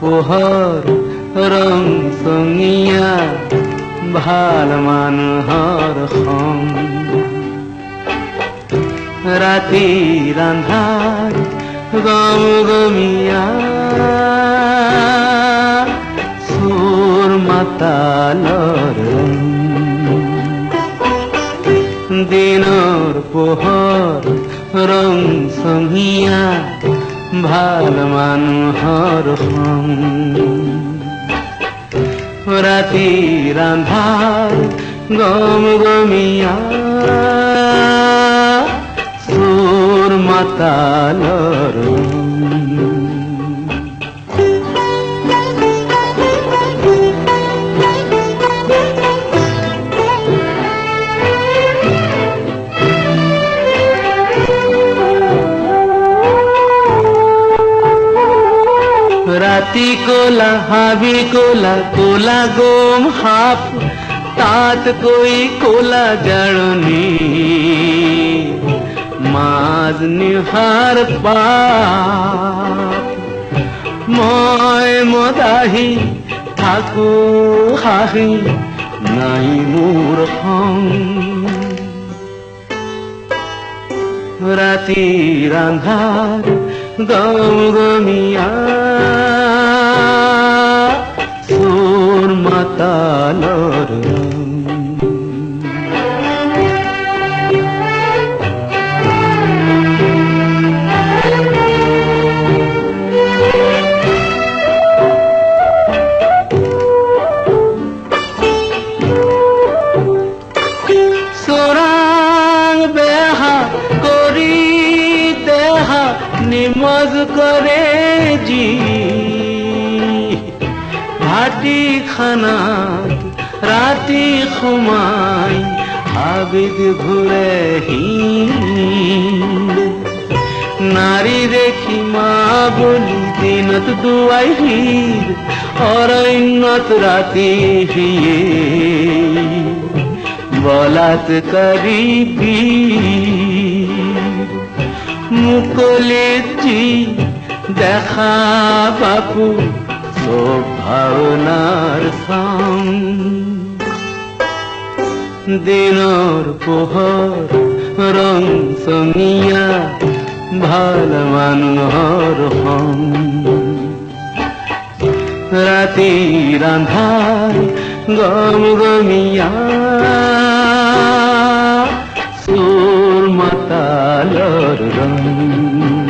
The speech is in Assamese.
পোহৰ ৰং চঙীয়া ভাল মানুহৰ সং ৰাতিৰ আন্ধাৰ গমগমীয়া চোৰ মাতালৰ দিনৰ পোহৰ ৰং চঙীয়া ভাল মানুহৰ সং ৰাতিৰ আন্ধাৰ গমগমীয়া চোৰ মাতালৰ ৰাতি কোলা হাবি কোলা কোলা গম সাপ তাতকৈ কোলা জাৰণি মাজ নিহাৰ পাপ মই মদাহি থাকো হাঁহি নাই মোৰ সং ৰাতিৰ আন্ধাৰ গমগমীয়া চোৰ মাতালৰ চোৰাং বেহা কৰি দেহা নিমজ কৰে যি ভাটি খানাত ৰাতি সোমাই হাবিত ঘূৰে সি নাৰী দেখি মা বুলি দিনত দুৱাই ভিৰ অৰণ্যত ৰাতি হিয়ে বলাৎকাৰী বীৰ মুকলিত যি দেখা বাপু সব ভাওনাৰ চাং দিনৰ পোহৰ ৰং চঙীয়া ভাল মানুহৰ সং ৰাতিৰ আন্ধাৰ গমগমীয়া চোৰ মাতালৰ ৰং